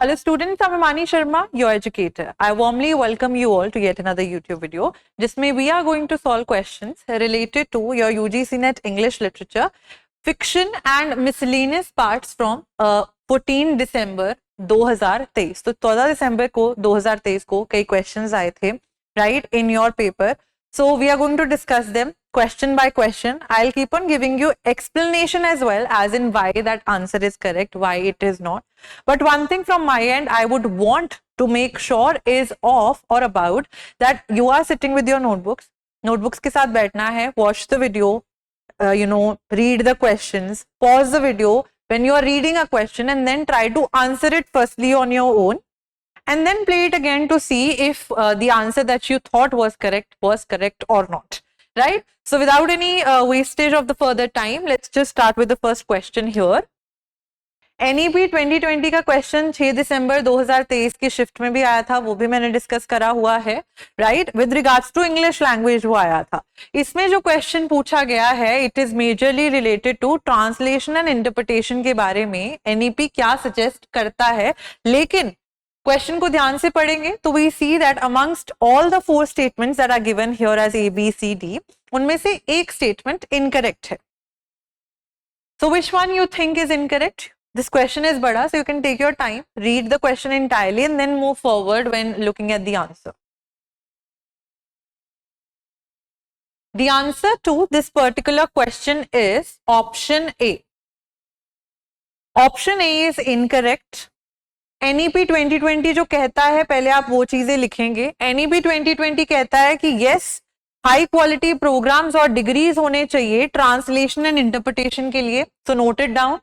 Hello students, I'm Imani Sharma, your educator. I warmly welcome you all to yet another YouTube video, जिसमें we are going to solve questions related to your UGC NET English literature, fiction and miscellaneous parts from 14 December 2023. तो 14 दिसंबर को 2023 को कई questions आए थे, right, in your paper. So we are going to discuss them question by question. I'll keep on giving you explanation as well, as in why that answer is correct, why it is not. But one thing from my end I would want to make sure is of or about that you are sitting with your notebooks. Notebooks के साथ बैठना है, watch the video, read the questions, pause the video when you are reading a question and then try to answer it firstly on your own. And then play it again to see if the answer that you thought was correct or not, right? So without any wastage of the further time, let's just start with the first question here. NEP 2020 का question 6 दिसंबर 2023 की shift में भी आया था, वो भी मैंने discuss करा हुआ है, right? With regards to English language वो आया था. इसमें जो क्वेश्चन पूछा गया है, it is majorly related to translation and interpretation के बारे में NEP क्या सजेस्ट करता है. लेकिन क्वेश्चन को ध्यान से पढ़ेंगे तो we see that amongst all the 4 statements that are given here as ABCD, उनमें से एक स्टेटमेंट इनकरेक्ट है. So which one you think is incorrect? This question is bada, so you can take your time, read the question entirely and then move forward when looking at the answer. The answer to this particular question is option A. Option A is incorrect. NEP 2020 जो कहता है, पहले आप वो चीजें लिखेंगे. NEP 2020 कहता है कि yes, हाई क्वालिटी प्रोग्राम्स और डिग्रीज होने चाहिए ट्रांसलेशन एंड इंटरप्रिटेशन के लिए. So note it down.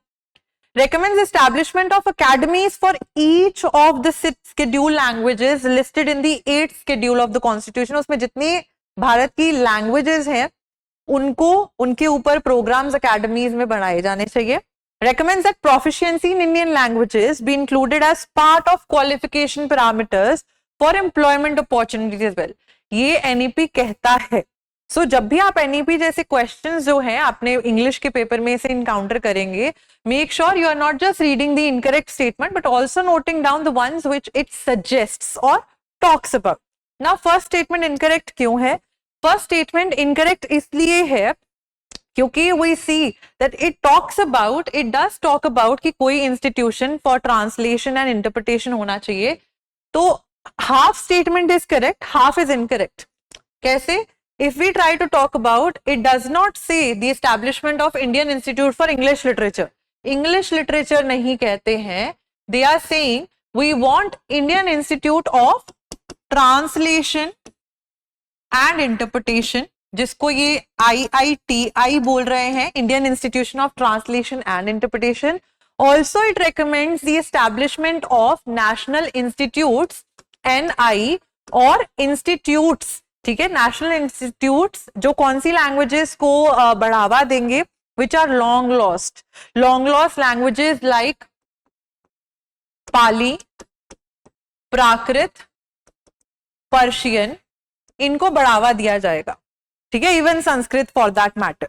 Recommends establishment of academies for each of the 6 scheduled languages listed in the 8th schedule of the constitution. उसमें जितनी भारत की languages हैं उनको उनके ऊपर programs academies में बनाए जाने चाहिए. Recommends that proficiency in Indian languages be included as part of qualification parameters for employment opportunities as well. ये NEP कहता है. सो जब भी आप NEP जैसे क्वेश्चंस जो हैं आपने इंग्लिश के पेपर में से इनकाउंटर करेंगे, make sure you are not just reading the incorrect statement but also noting down the ones which it suggests और talks about. Now first statement incorrect क्यों है? फर्स्ट स्टेटमेंट इनकरेक्ट इसलिए है क्योंकि we see that it talks about, it does talk about कि कोई institution for translation and interpretation होना चाहिए. तो half statement is correct, half is incorrect. कैसे? If we try to talk about, it does not say the establishment of Indian Institute for English Literature. English literature नहीं कहते हैं. They are saying we want Indian Institute of Translation and Interpretation, जिसको ये IITI बोल रहे हैं, Indian Institution of Translation and Interpretation. Also, it recommends the establishment of National Institutes, NI, और institutes, ठीक है, नेशनल इंस्टीट्यूट्स जो कौन सी लैंग्वेजेस को बढ़ावा देंगे, which are long lost languages like Pali, Prakrit, Persian, इनको बढ़ावा दिया जाएगा. ठीक है, even Sanskrit for that matter.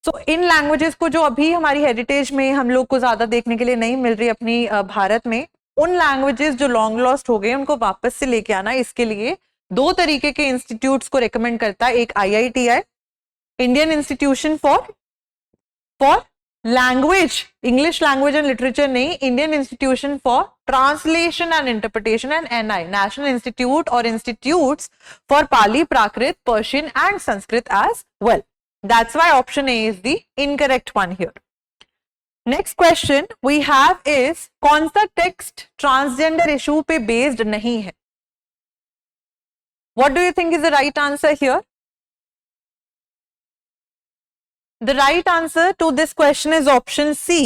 So इन लैंग्वेजेस को जो अभी हमारी हेरिटेज में हम लोग को ज्यादा देखने के लिए नहीं मिल रही अपनी भारत में, उन लैंग्वेजेस जो लॉन्ग लॉस्ट हो गए उनको वापस से लेके आना. इसके लिए 2 तरीके के इंस्टीट्यूट्स को रेकमेंड करता है. एक IITI, Indian institution for language, English language and literature नहीं, Indian institution for translation and interpretation, and NI, national institute और institutes for Pali, Prakrit, Persian and Sanskrit as well. That's why option A is the incorrect one here. Next question we have is, कौन सा text transgender issue पे based नहीं है? What do you think is the right answer here? The right answer to this question is option C.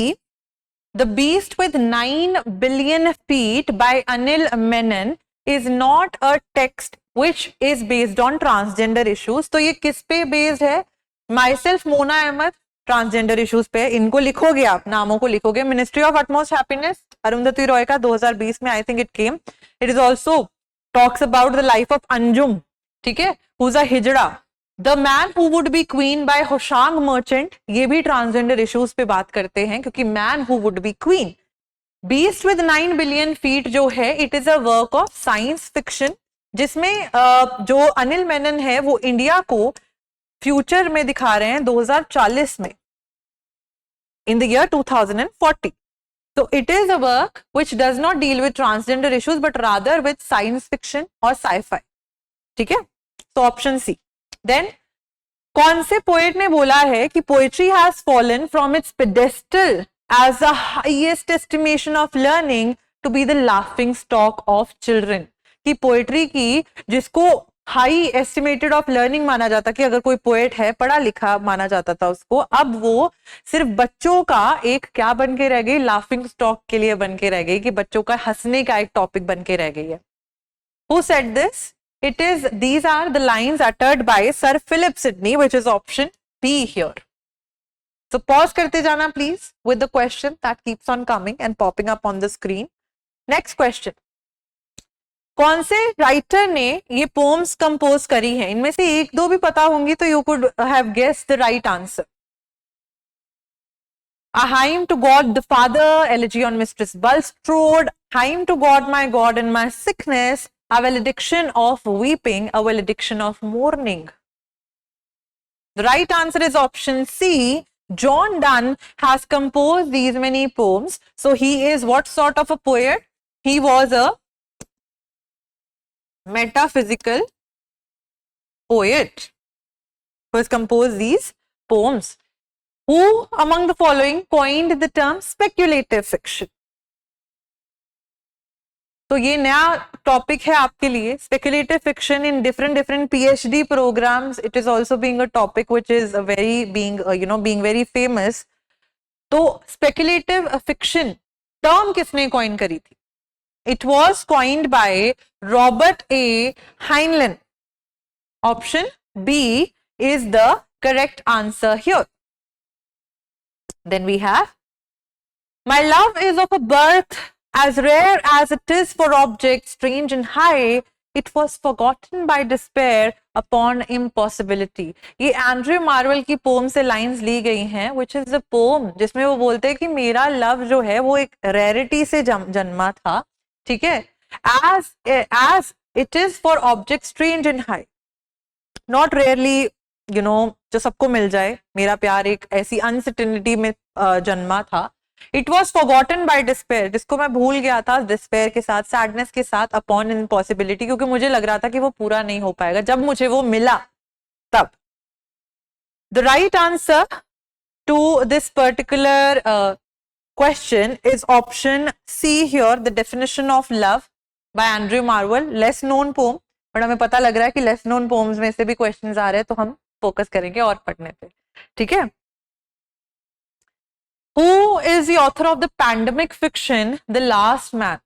The Beast with 9 billion feet by Anil Menon is not a text which is based on transgender issues. तो ये किस पे based है? Myself, Mona Ahmed, transgender issues पे. इनको लिखोगे आप, नामों को लिखोगे. Ministry of Utmost Happiness, Arundhati Roy का 2020 में I think it came. It is also talks about the life of Anjum, ठीक है, who's a hijra. The Man Who Would Be Queen by Hoshang Merchant, ये भी ट्रांसजेंडर इश्यूज पे बात करते हैं क्योंकि Man Who Would Be Queen beast with 9 billion feet जो है it is a work of science fiction, जिसमें जो अनिल मेनन है वो इंडिया को फ्यूचर में दिखा रहे हैं 2040 में, in the year 2040. So it is a work which does not deal with transgender issues but rather with science fiction or sci-fi. ठीक है, so option C. Then कौन से पोएट ने बोला है कि poetry has fallen from its pedestal as the highest estimation of learning to be the laughing stock of children? कि poetry की जिसको हाई एस्टिमेटेड ऑफ लर्निंग माना जाता, कि अगर कोई पोएट है पढ़ा लिखा माना जाता था उसको, अब वो सिर्फ बच्चों का एक क्या बन के रह गई, लाफिंग स्टॉक के लिए बन के रह गई, कि बच्चों का हंसने का एक टॉपिक बन के रह गई है. Who said this? It is, these are the lines uttered by Sir Philip Sidney, which is option B here. So pause करते जाना please with the question that keeps on coming and popping up on the screen. Next question. कौन से writer ने ये poems compose करी हैं? इनमें से एक दो भी पता होंगी तो you could have guessed the right answer. A hymn to God the Father, elegy on Mistress Bulstrode, hymn to God my God in my sickness, a valediction of weeping, a valediction of mourning. The right answer is option C. John Donne has composed these many poems. So he is what sort of a poet? He was a metaphysical poet who has composed these poems. Who among the following coined the term speculative fiction? तो ये नया topic है आपके लिए, speculative fiction in different PhD programs. It is also being a topic which is a very being very famous. तो speculative fiction term किसने coin करी थी? It was coined by Robert A. Heinlein. Option B is the correct answer here. Then we have, my love is of a birth as rare as it is for objects strange and high, it was forgotten by despair upon impossibility. ये Andrew marvel की pome से lines ली गई हैं, which is a poem जिसमें वो बोलते हैं कि मेरा लव जो है वो एक रेरिटी से जन्मा था, ठीक है, as it is for objects strange and high, not rarely जो सबको मिल जाए, मेरा प्यार एक ऐसी अनसर्टेनिटी में जन्मा था. It was forgotten by despair, जिसको मैं भूल गया था डिस्पेयर के साथ, सैडनेस के साथ, अपॉन इम्पॉसिबिलिटी, क्योंकि मुझे लग रहा था कि वो पूरा नहीं हो पाएगा, जब मुझे वो मिला तब. The right answer to this particular question is option C here, the definition of love by Andrew Marvell, less known poem. But हमें पता लग रहा है कि लेस नोन पोम्स में से भी क्वेश्चंस आ रहे हैं, तो हम फोकस करेंगे और पढ़ने पे, ठीक है. Who is the author of the pandemic fiction The Last Man?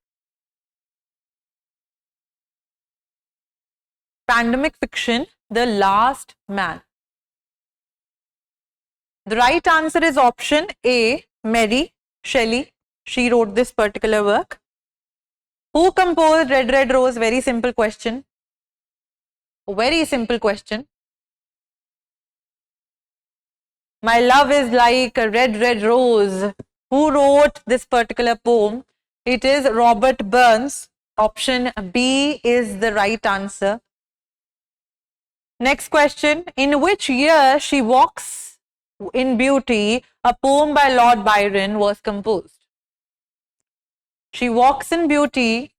Pandemic fiction The Last Man. The right answer is option A, Mary Shelley. She wrote this particular work. Who composed Red Red Rose? Very simple question. Very simple question. My love is like a red, red rose. Who wrote this particular poem? It is Robert Burns. Option B is the right answer. Next question. In which year She Walks in Beauty, a poem by Lord Byron, was composed? She Walks in Beauty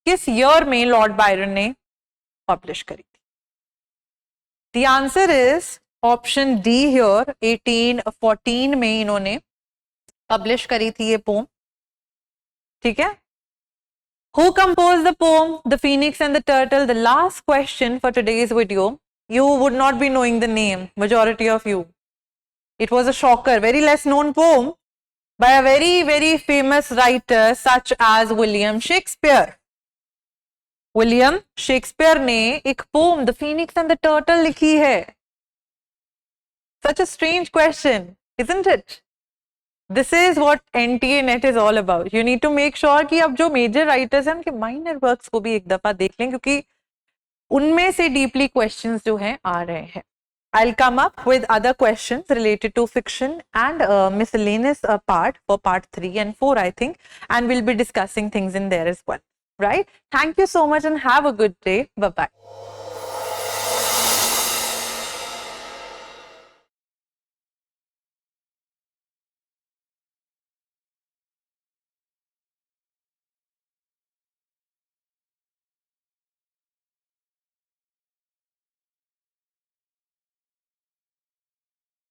किस year में Lord Byron ने publish करी थी? The answer is option D here. 1814 में इन्होंने publish करी थी ये poem, ठीक है. Who composed the poem The Phoenix and the Turtle? The last question for today's video. You would not be knowing the name, majority of you. It was a shocker, very less known poem by a very, very famous writer such as William Shakespeare. William Shakespeare ने एक poem The Phoenix and the Turtle लिखी है. Such a strange question, isn't it? This is what NTA Net is all about. You need to make sure कि अब जो major writers हैं उनके minor works को भी एक दफा देख लें, क्योंकि उनमें से deeply questions जो हैं आ रहे हैं. I'll come up with other questions related to fiction and miscellaneous part for part 3 and 4, I think, and we'll be discussing things in there as well. Right? Thank you so much and have a good day. Bye-bye.